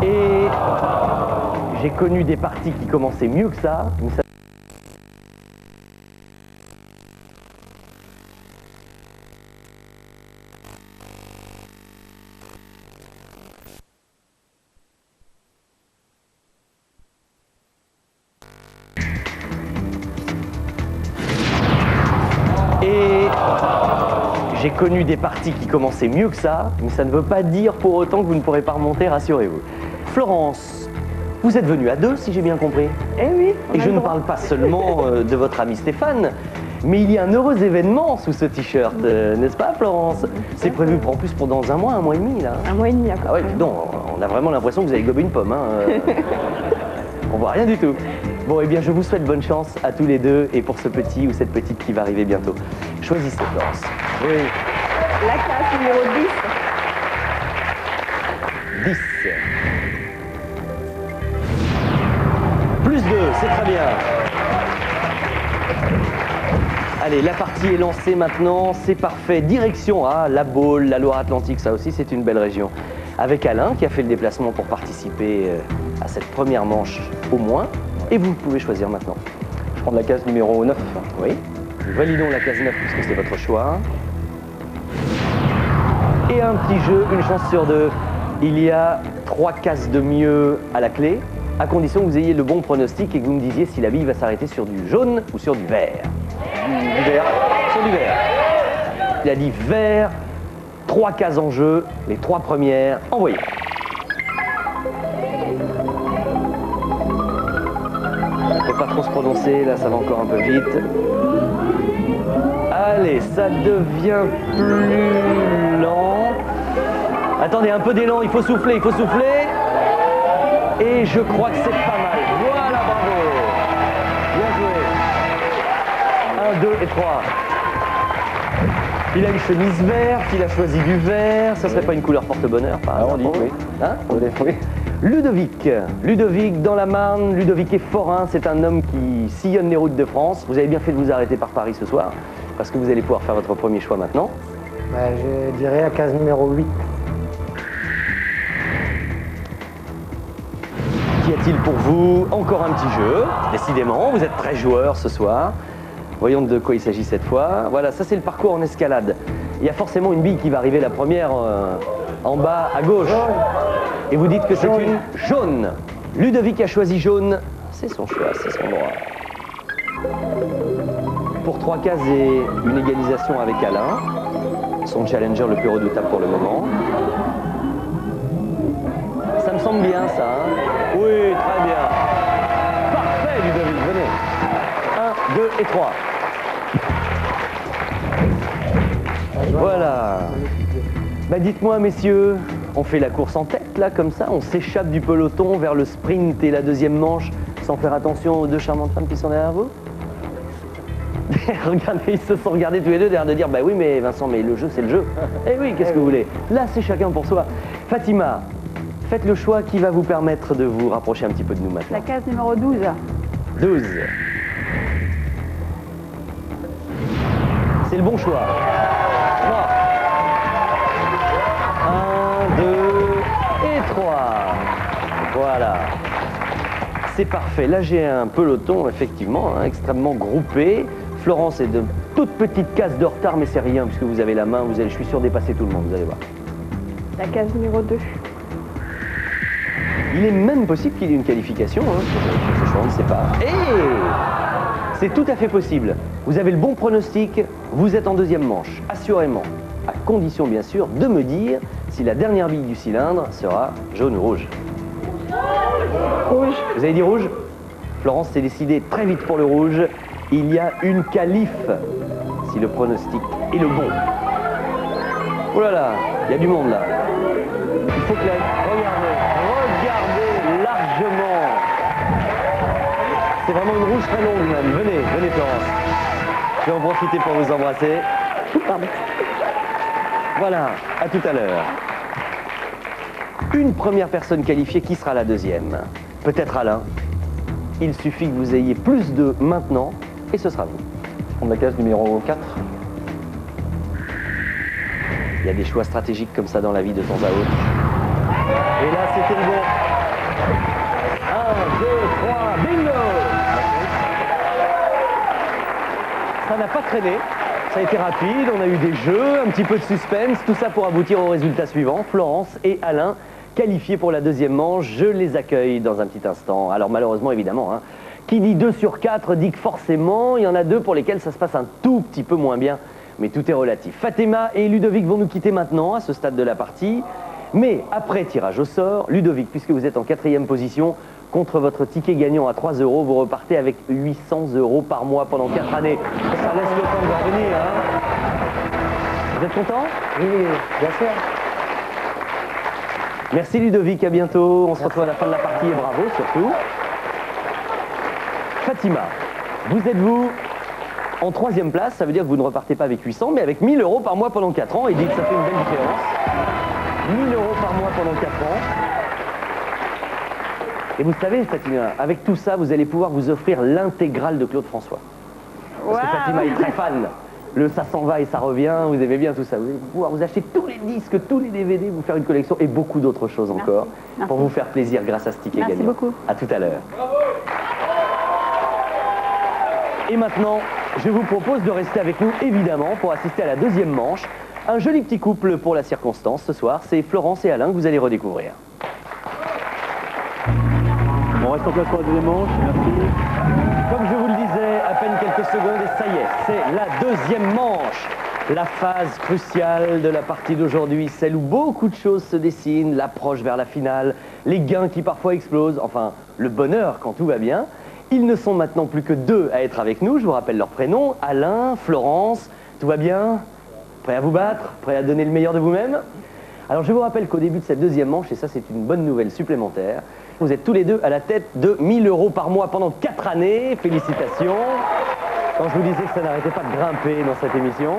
Et j'ai connu des parties qui commençaient mieux que ça, mais ça... Et j'ai connu des parties qui commençaient mieux que ça, mais ça ne veut pas dire pour autant que vous ne pourrez pas remonter, rassurez-vous. Florence, vous êtes venue à deux, si j'ai bien compris. Eh oui. Et je ne parle pas seulement de votre ami Stéphane, mais il y a un heureux événement sous ce t-shirt, n'est-ce pas Florence? C'est prévu en plus pour dans un mois et demi là. Un mois et demi à peu Ah ouais, près. non, on a vraiment l'impression que vous avez gobé une pomme. Hein. On voit rien du tout. Bon, eh bien, je vous souhaite bonne chance à tous les deux et pour ce petit ou cette petite qui va arriver bientôt. Choisissez, Florence. Oui. La case numéro 10. 10. Plus 2, c'est très bien. Allez, la partie est lancée maintenant, c'est parfait. Direction la Baule, la Loire-Atlantique, ça aussi c'est une belle région. Avec Alain qui a fait le déplacement pour participer à cette première manche au moins. Et vous pouvez choisir maintenant. Je prends la case numéro 9. Oui. Nous validons la case 9 puisque c'est votre choix. Et un petit jeu, une chance sur deux. Il y a 3 cases de mieux à la clé, à condition que vous ayez le bon pronostic et que vous me disiez si la bille va s'arrêter sur du jaune ou sur du vert. Du vert. Sur du vert. Il a dit vert, 3 cases en jeu, les 3 premières, envoyez. Faut pas trop se prononcer, là ça va encore un peu vite. Allez, ça devient plus lent. Attendez, un peu d'élan, il faut souffler, il faut souffler. Et je crois que c'est pas mal. Voilà, bravo. Bien joué. 1, 2 et 3. Il a une chemise verte, il a choisi du vert. Ça serait pas une couleur porte-bonheur, par exemple? On dit oui. Hein? Oui. Ludovic dans la Marne, Ludovic est forain, c'est un homme qui sillonne les routes de France. Vous avez bien fait de vous arrêter par Paris ce soir, parce que vous allez pouvoir faire votre premier choix maintenant. Je dirais la case numéro 8. Qu'y a-t-il pour vous? Encore un petit jeu, décidément, vous êtes très joueur ce soir. Voyons de quoi il s'agit cette fois. Voilà, ça c'est le parcours en escalade. Il y a forcément une bille qui va arriver la première en bas à gauche. Et vous dites que c'est une jaune. Ludovic a choisi jaune. C'est son choix, c'est son droit. Pour 3 cases et une égalisation avec Alain, son challenger le plus redoutable pour le moment. Ça me semble bien ça. Hein? Oui, très bien. Parfait Ludovic, venez. 1, 2 et 3. Voilà. Bah dites-moi messieurs, on fait la course en tête là comme ça, on s'échappe du peloton vers le sprint et la deuxième manche sans faire attention aux 2 charmantes femmes qui sont derrière vous? Regardez, ils se sont regardés tous les deux derrière de dire bah oui mais Vincent mais le jeu c'est le jeu. Eh oui, qu'est-ce que vous voulez? Là c'est chacun pour soi. Fatima, faites le choix qui va vous permettre de vous rapprocher un petit peu de nous maintenant. La case numéro 12. 12. C'est le bon choix. 3. 1, 2 et 3. Voilà. C'est parfait. Là, j'ai un peloton, effectivement, hein, extrêmement groupé. Florence est de toutes petites cases de retard, mais c'est rien, puisque vous avez la main, vous allez, je suis sûr, dépasser tout le monde, vous allez voir. La case numéro 2. Il est même possible qu'il y ait une qualification, hein, sur ce choix, on ne sait pas. Et c'est tout à fait possible. Vous avez le bon pronostic, vous êtes en deuxième manche, assurément, à condition bien sûr de me dire si la dernière bille du cylindre sera jaune ou rouge. Rouge. Vous avez dit rouge? Florence s'est décidée très vite pour le rouge. Il y a une qualif, si le pronostic est le bon. Oh là là, il y a du monde là. Il faut que regardez largement. C'est vraiment une rouge très longue même. Venez Florence. Je vais en profiter pour vous embrasser. Pardon. Voilà, à tout à l'heure. Une première personne qualifiée, qui sera la deuxième? Peut-être Alain. Il suffit que vous ayez plus de maintenant, et ce sera vous. Je prends la case numéro 4. Il y a des choix stratégiques comme ça dans la vie de temps à autre. Et là, c'était le bon. 1, 2, 3, bingo! Ça n'a pas traîné. Ça a été rapide, on a eu des jeux, un petit peu de suspense, tout ça pour aboutir au résultat suivant. Florence et Alain, qualifiés pour la deuxième manche, je les accueille dans un petit instant. Alors malheureusement, évidemment, qui dit 2 sur 4 dit que forcément, il y en a 2 pour lesquels ça se passe un tout petit peu moins bien. Mais tout est relatif. Fatima et Ludovic vont nous quitter maintenant, à ce stade de la partie. Mais après tirage au sort, Ludovic, puisque vous êtes en 4e position, contre votre ticket gagnant à 3 €, vous repartez avec 800 € par mois pendant 4 années. Ça laisse le temps de revenir, Vous êtes content? Oui, bien sûr. Merci Ludovic, à bientôt. On se retrouve à la fin de la partie et bravo surtout. Fatima, vous êtes en 3e place, ça veut dire que vous ne repartez pas avec 800, mais avec 1000 € par mois pendant 4 ans, et dites que ça fait une belle différence. 1000 € par mois pendant 4 ans. Et vous savez, Fatima, avec tout ça, vous allez pouvoir vous offrir l'intégrale de Claude François. Parce que Fatima est très fan. Le ça s'en va et ça revient, vous aimez bien tout ça. Vous allez pouvoir vous acheter tous les disques, tous les DVD, vous faire une collection et beaucoup d'autres choses encore pour vous faire plaisir grâce à ce ticket gagnant. Merci beaucoup. À tout à l'heure. Et maintenant, je vous propose de rester avec nous, évidemment, pour assister à la deuxième manche. Un joli petit couple pour la circonstance ce soir, c'est Florence et Alain que vous allez redécouvrir. On reste en place pour la deuxième manche, merci. Comme je vous le disais, à peine quelques secondes et ça y est, c'est la deuxième manche. La phase cruciale de la partie d'aujourd'hui, celle où beaucoup de choses se dessinent, l'approche vers la finale, les gains qui parfois explosent, enfin le bonheur quand tout va bien. Ils ne sont maintenant plus que 2 à être avec nous, je vous rappelle leurs prénoms, Alain, Florence, tout va bien? Prêt à vous battre? Prêt à donner le meilleur de vous-même? Alors je vous rappelle qu'au début de cette deuxième manche, et ça c'est une bonne nouvelle supplémentaire, vous êtes tous les 2 à la tête de 1000 € par mois pendant 4 années. Félicitations. Quand je vous disais que ça n'arrêtait pas de grimper dans cette émission.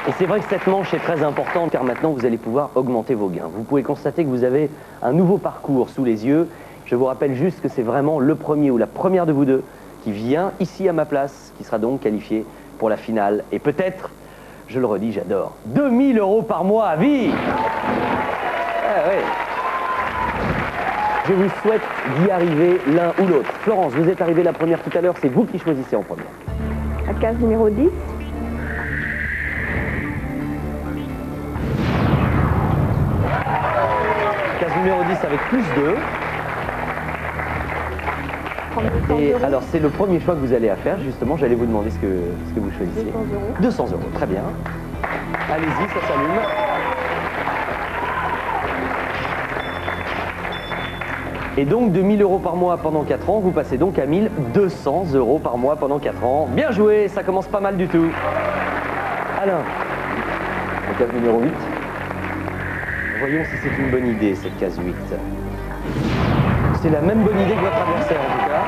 Et c'est vrai que cette manche est très importante car maintenant vous allez pouvoir augmenter vos gains. Vous pouvez constater que vous avez un nouveau parcours sous les yeux. Je vous rappelle juste que c'est vraiment le premier ou la première de vous 2 qui vient ici à ma place, qui sera donc qualifié pour la finale. Et peut-être, je le redis, j'adore, 2000 € par mois à vie. Ah ouais. Je vous souhaite d'y arriver l'un ou l'autre. Florence, vous êtes arrivée la première tout à l'heure, c'est vous qui choisissez en première. La case numéro 10. Case numéro 10 avec plus 2. 3200 Et €. alors c'est le premier choix que vous allez à faire, justement, j'allais vous demander ce que vous choisissez. 200 €. 200 €, très bien. Allez-y, ça s'allume. Et donc de 1000 € par mois pendant 4 ans, vous passez donc à 1200 € par mois pendant 4 ans. Bien joué, ça commence pas mal du tout. Alain, La case numéro 8. voyons si c'est une bonne idée cette case 8. C'est la même bonne idée que votre adversaire en tout cas.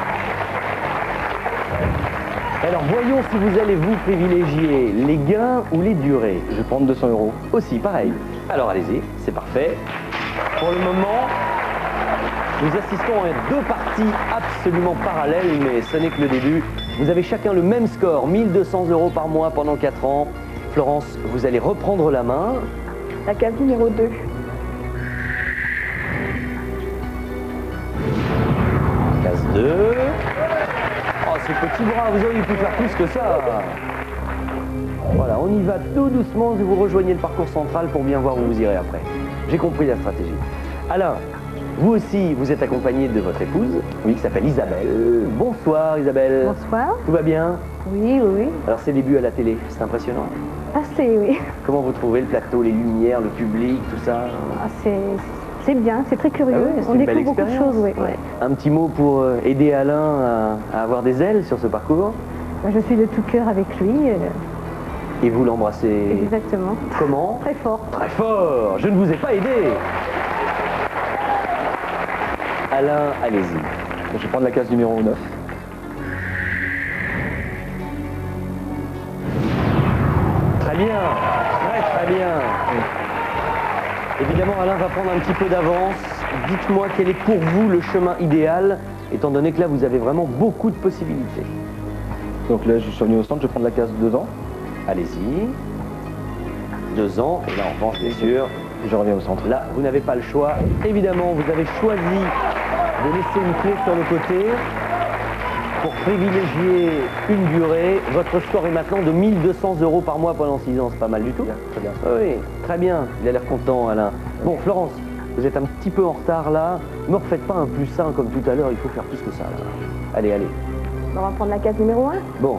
Alors voyons si vous allez vous privilégier les gains ou les durées. Je vais prendre 200 €. Aussi, pareil. Alors allez-y, c'est parfait. Pour le moment, nous assistons à 2 parties absolument parallèles, mais ce n'est que le début. Vous avez chacun le même score, 1200 € par mois pendant 4 ans. Florence, vous allez reprendre la main. La case numéro 2. Case 2. Oh, ce petit bras, vous auriez pu faire plus que ça. Voilà, on y va tout doucement, vous rejoignez le parcours central pour bien voir où vous irez après. J'ai compris la stratégie. Alain, vous aussi, vous êtes accompagné de votre épouse, oui, qui s'appelle Isabelle. Bonsoir Isabelle. Bonsoir. Tout va bien? Oui, oui, oui. Alors ses débuts à la télé, c'est impressionnant. Assez, oui. Comment vous trouvez le plateau, les lumières, le public, tout ça? Ah, c'est bien, c'est très curieux. Ah ouais, c'est on une découvre belle beaucoup de expérience. choses, oui. Ouais. Un petit mot pour aider Alain à avoir des ailes sur ce parcours? Moi, je suis de tout cœur avec lui. Et vous l'embrassez Exactement. comment? Très fort. Très fort. Je ne vous ai pas aidé. Alain, allez-y. Je vais prendre la case numéro 9. Très bien. Très bien. Évidemment, Alain va prendre un petit peu d'avance. Dites-moi quel est pour vous le chemin idéal, étant donné que là, vous avez vraiment beaucoup de possibilités. Donc là, je suis revenu au centre, je vais prendre la case 2 ans. Allez-y. 2 ans. Et là, en revanche, bien sûr, Et je reviens au centre. là, vous n'avez pas le choix. Évidemment, vous avez choisi de laisser une clé sur le côté pour privilégier une durée. Votre score est maintenant de 1 200 € par mois pendant 6 ans. C'est pas mal du tout. Très bien. Oui, très bien. Il a l'air content, Alain. Bon, Florence, vous êtes un petit peu en retard là. Ne me refaites pas un +1 comme tout à l'heure. Il faut faire plus que ça. Là. Allez, allez. On va prendre la case numéro 1. Bon.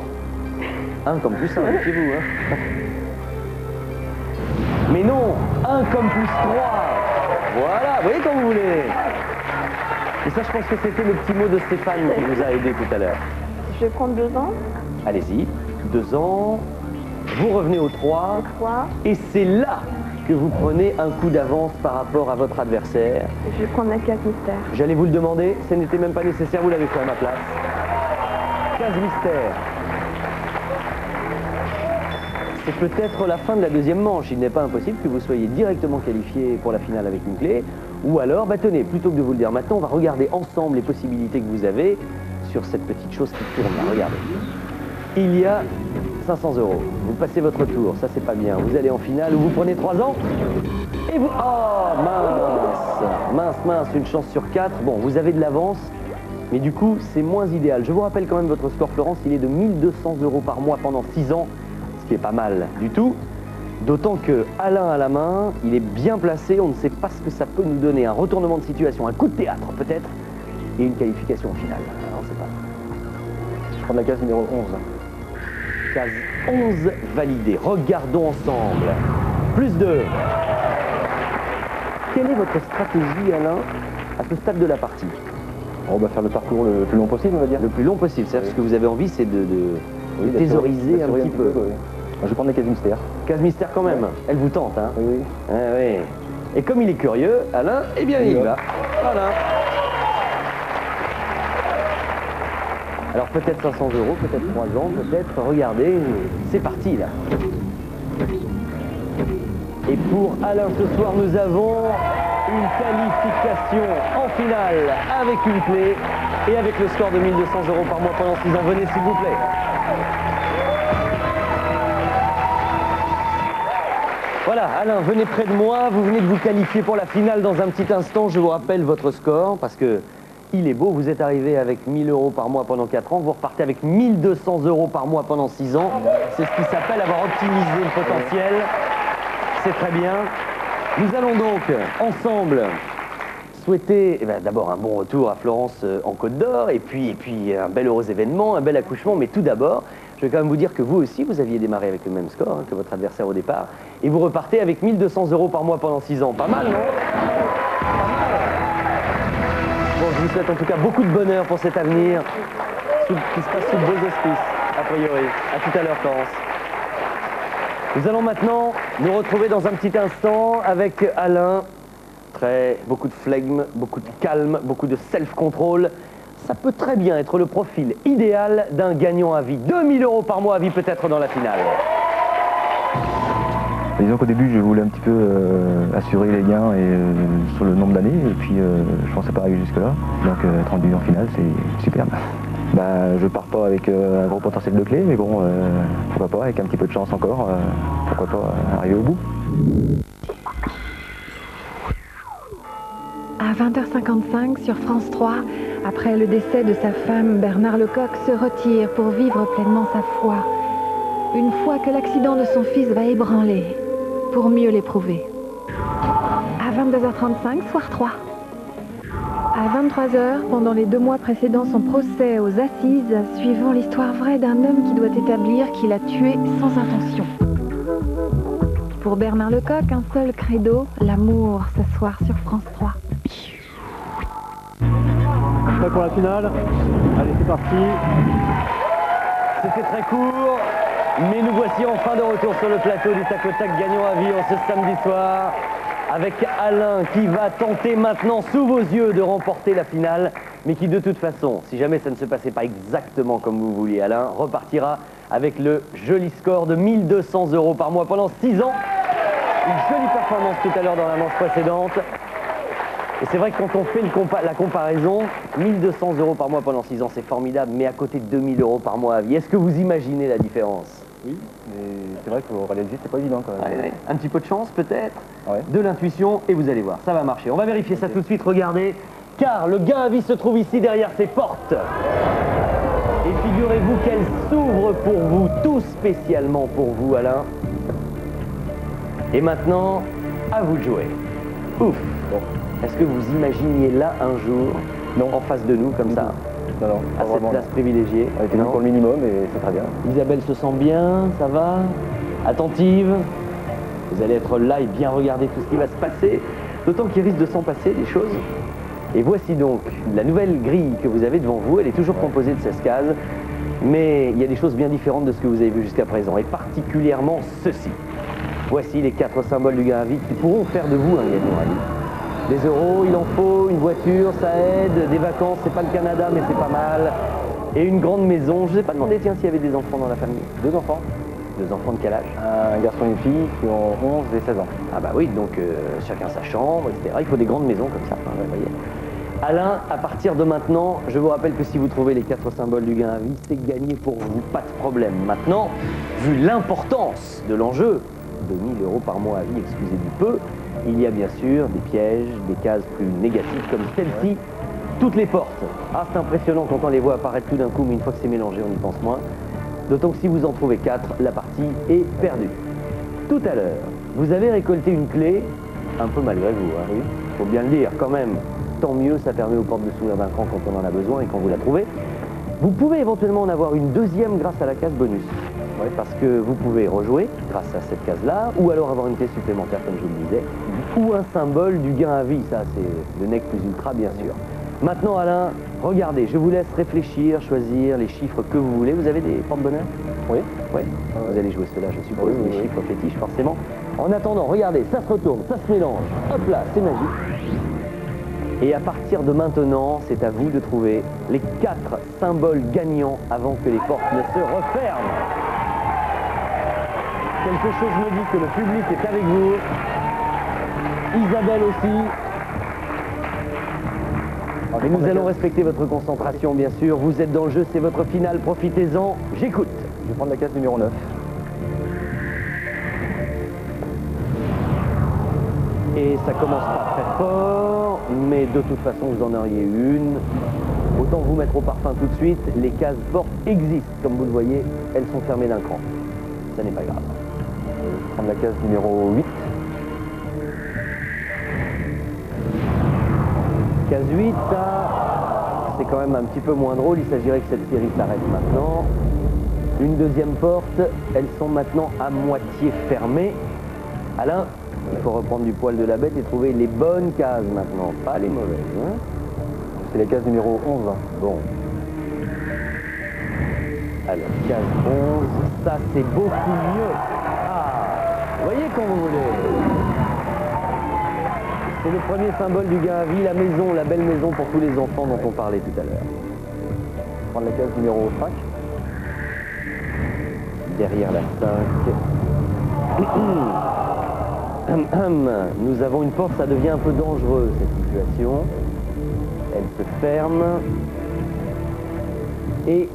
1 comme +1, méfiez-vous. Hein. Mais non, 1 comme +3. Voilà, vous voyez quand vous voulez. Et ça, je pense que c'était le petit mot de Stéphane qui vous a aidé tout à l'heure. Je vais prendre 2 ans. Allez-y, 2 ans. Vous revenez au 3. 3. Et c'est là que vous prenez un coup d'avance par rapport à votre adversaire. Je vais prendre la case mystère. J'allais vous le demander, ce n'était même pas nécessaire, vous l'avez fait à ma place. Case mystère. C'est peut-être la fin de la deuxième manche. Il n'est pas impossible que vous soyez directement qualifié pour la finale avec une clé. Ou alors, bah tenez, plutôt que de vous le dire maintenant, on va regarder ensemble les possibilités que vous avez sur cette petite chose qui tourne là. Regardez. Il y a 500 €. Vous passez votre tour, ça c'est pas bien. Vous allez en finale où vous prenez 3 ans. Et vous... Oh, mince, une chance sur 4. Bon, vous avez de l'avance, mais du coup, c'est moins idéal. Je vous rappelle quand même votre score, Florence, il est de 1 200 € par mois pendant 6 ans, ce qui est pas mal du tout. D'autant que Alain à la main, il est bien placé, on ne sait pas ce que ça peut nous donner. Un retournement de situation, un coup de théâtre peut-être, et une qualification finale. Alors, on ne sait pas. Je prends la case numéro 11. Case 11 validée. Regardons ensemble. +2. Quelle est votre stratégie, Alain, à ce stade de la partie? On va faire le parcours le plus long possible, on va dire. Le plus long possible. C'est-à-dire ce que vous avez envie, c'est de thésauriser un petit peu. Oui. Je vais prendre la case mystère. Case mystère quand même. Elle vous tente, hein? Oui. Ah, oui. Et comme il est curieux, Alain, eh bien il y va. Voilà. Alors peut-être 500 €, peut-être 3 ans, peut-être, regardez, c'est parti là. Et pour Alain ce soir, nous avons une qualification en finale avec une clé et avec le score de 1 200 € par mois pendant 6 ans. Venez s'il vous plaît. Voilà, Alain, venez près de moi, vous venez de vous qualifier pour la finale dans un petit instant. Je vous rappelle votre score parce que il est beau, vous êtes arrivé avec 1 000 € par mois pendant 4 ans, vous repartez avec 1 200 € par mois pendant 6 ans. C'est ce qui s'appelle avoir optimisé le potentiel. C'est très bien. Nous allons donc ensemble souhaiter d'abord un bon retour à Florence en Côte d'Or et puis un bel heureux événement, un bel accouchement. Mais tout d'abord, je vais quand même vous dire que vous aussi, vous aviez démarré avec le même score que votre adversaire au départ. Et vous repartez avec 1 200 € par mois pendant 6 ans. Pas mal, non? Bon, je vous souhaite en tout cas beaucoup de bonheur pour cet avenir qui se passe sous de beaux auspices, a priori. À tout à l'heure, Florence. Nous allons maintenant nous retrouver dans un petit instant avec Alain. Beaucoup de flegme, beaucoup de calme, beaucoup de self-control. Ça peut très bien être le profil idéal d'un gagnant à vie. 2 000 € par mois à vie peut-être dans la finale. Disons qu'au début, je voulais un petit peu assurer les gains sur le nombre d'années, et puis je pensais pas arriver jusque-là. Donc être rendu en finale, c'est superbe. Je pars pas avec un gros potentiel de clé, mais bon, pourquoi pas, avec un petit peu de chance encore, pourquoi pas arriver au bout. À 20h55 sur France 3, après le décès de sa femme, Bernard Lecoq se retire pour vivre pleinement sa foi. Une foi que l'accident de son fils va ébranler, pour mieux l'éprouver. À 22h35, soir 3. À 23h, pendant les 2 mois précédant son procès aux assises, suivant l'histoire vraie d'un homme qui doit établir qu'il a tué sans intention. Pour Bernard Lecoq, un seul credo, l'amour, ce soir sur France 3. Prêt pour la finale? Allez, c'est parti. C'était très court, mais nous voici enfin de retour sur le plateau du Tac au Tac gagnant à vie en ce samedi soir, avec Alain qui va tenter maintenant sous vos yeux de remporter la finale, mais qui de toute façon, si jamais ça ne se passait pas exactement comme vous vouliez, Alain repartira avec le joli score de 1 200 € par mois pendant 6 ans. Une jolie performance tout à l'heure dans la manche précédente. Et c'est vrai que quand on fait la comparaison, 1 200 € par mois pendant 6 ans, c'est formidable, mais à côté de 2 000 € par mois à vie, est-ce que vous imaginez la différence? Oui, mais c'est vrai que pour réaliser, c'est pas évident quand même. Ouais, ouais. Un petit peu de chance peut-être, Ouais. de l'intuition, et vous allez voir, ça va marcher. On va vérifier ça tout de suite, regardez, car le gain à vie se trouve ici derrière ces portes. Et figurez-vous qu'elle s'ouvre pour vous, tout spécialement pour vous, Alain. Et maintenant, à vous de jouer. Ouf. Bon. Est-ce que vous imaginiez là un jour, Non. en face de nous, comme ça, Non, non, à pas cette vraiment. place privilégiée? On était venu Non. pour le minimum et c'est très bien. Isabelle se sent bien, ça va? Attentive? Vous allez être là et bien regarder tout ce qui va se passer, d'autant qu'il risque de s'en passer des choses. Et voici donc la nouvelle grille que vous avez devant vous. Elle est toujours composée de 16 cases, mais il y a des choses bien différentes de ce que vous avez vu jusqu'à présent, et particulièrement ceci. Voici les 4 symboles du gain à vie qui pourront faire de vous un gagnant à vie. Des euros, il en faut, une voiture, ça aide, des vacances, c'est pas le Canada, mais c'est pas mal. Et une grande maison. Je vous ai pas demandé, tiens, s'il y avait des enfants dans la famille. 2 enfants, 2 enfants de quel âge? un garçon et une fille qui ont 11 et 16 ans. Ah bah oui, donc chacun sa chambre, etc. Il faut des grandes maisons comme ça, hein, vous voyez. Alain, à partir de maintenant, je vous rappelle que si vous trouvez les 4 symboles du gain à vie, c'est gagné pour vous, pas de problème. Maintenant, vu l'importance de l'enjeu, 2000 € par mois à vie, excusez du peu, il y a bien sûr des pièges, des cases plus négatives comme celle-ci, toutes les portes. Ah, c'est impressionnant quand on les voit apparaître tout d'un coup, mais une fois que c'est mélangé, on y pense moins. D'autant que si vous en trouvez 4, la partie est perdue. Tout à l'heure, vous avez récolté une clé, un peu malgré vous, hein, oui, faut bien le dire quand même. Tant mieux, ça permet aux portes de s'ouvrir d'un cran quand on en a besoin et quand vous la trouvez. Vous pouvez éventuellement en avoir une deuxième grâce à la case bonus. Ouais, parce que vous pouvez rejouer grâce à cette case-là, ou alors avoir une clé supplémentaire comme je vous le disais, ou un symbole du gain à vie, ça c'est le nec plus ultra bien sûr. Maintenant Alain, regardez, je vous laisse réfléchir, choisir les chiffres que vous voulez. Vous avez des porte-bonheur? Oui. Oui. Vous allez jouer cela, je suppose, Oui, oui, les oui. chiffres fétiches forcément. En attendant, regardez, ça se retourne, ça se mélange, hop là, c'est magique. Et à partir de maintenant, c'est à vous de trouver les 4 symboles gagnants avant que les portes ne se referment. Quelque chose me dit que le public est avec vous. Isabelle aussi. Et nous allons respecter votre concentration, bien sûr. Vous êtes dans le jeu, c'est votre finale, profitez-en. J'écoute. Je vais prendre la case numéro 9. Et ça commence pas très fort, mais de toute façon, vous en auriez une. Autant vous mettre au parfum tout de suite. Les cases portes existent, comme vous le voyez. Elles sont fermées d'un cran. Ça n'est pas grave. Je vais prendre la case numéro 8. Case 8, ça, c'est quand même un petit peu moins drôle. Il s'agirait que cette série s'arrête maintenant. Une deuxième porte, elles sont maintenant à moitié fermées. Alain, il faut reprendre du poil de la bête et trouver les bonnes cases maintenant, pas les mauvaises. Hein. C'est la case numéro 11. Bon. Alors, case 11, ça c'est beaucoup mieux. Ah, vous voyez quand vous voulez. C'est le premier symbole du gain à vie, la maison, la belle maison pour tous les enfants dont on parlait tout à l'heure. Je vais prendre la case numéro 5. Derrière la 5. Nous avons une porte, ça devient un peu dangereux cette situation. Elle se ferme. Et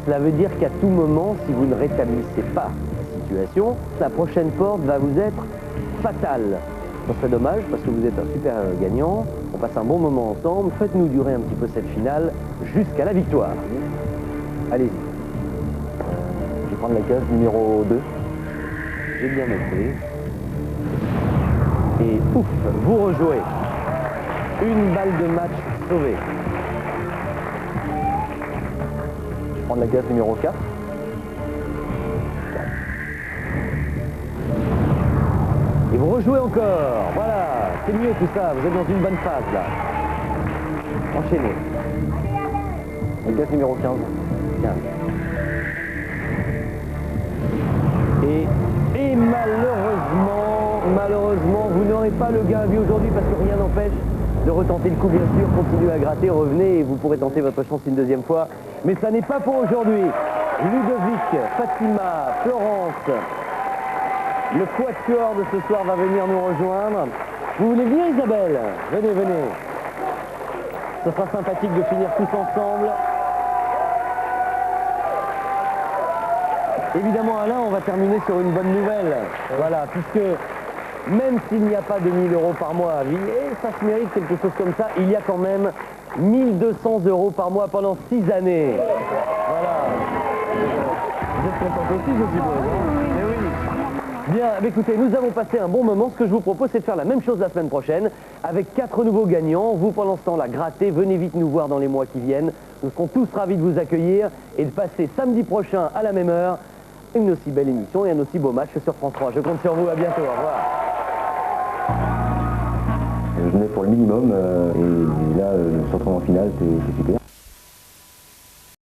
cela veut dire qu'à tout moment, si vous ne rétablissez pas la situation, la prochaine porte va vous être fatale. Ce serait dommage parce que vous êtes un super gagnant, on passe un bon moment ensemble, faites-nous durer un petit peu cette finale jusqu'à la victoire. Allez-y. Je vais prendre la case numéro 2. J'ai bien noté. Et ouf, vous rejouez. Une balle de match sauvée. Je vais prendre la case numéro 4. Et vous rejouez encore. Voilà, c'est mieux tout ça. Vous êtes dans une bonne phase là. Enchaînez. La case numéro 15. 15. Et malheureusement, vous n'aurez pas le gain à vie aujourd'hui parce que rien n'empêche de retenter le coup, bien sûr. Continuez à gratter, revenez et vous pourrez tenter votre chance une deuxième fois. Mais ça n'est pas pour aujourd'hui. Ludovic, Fatima, Florence, le quatuor de ce soir va venir nous rejoindre. Vous voulez venir, Isabelle? Venez, venez. Ce sera sympathique de finir tous ensemble. Évidemment, Alain, on va terminer sur une bonne nouvelle. Voilà, puisque même s'il n'y a pas de 1000 euros par mois à vie, et ça se mérite quelque chose comme ça, il y a quand même 1200 euros par mois pendant 6 années. Voilà. Vous êtes contente aussi, je suppose, hein? Eh oui. Bien, écoutez, nous avons passé un bon moment. Ce que je vous propose, c'est de faire la même chose la semaine prochaine, avec 4 nouveaux gagnants. Vous, pendant ce temps-là, grattez, venez vite nous voir dans les mois qui viennent. Nous serons tous ravis de vous accueillir et de passer samedi prochain à la même heure une aussi belle émission et un aussi beau match sur France 3. Je compte sur vous, à bientôt, au revoir. Je venais pour le minimum et là, le se retrouve en finale, c'est super.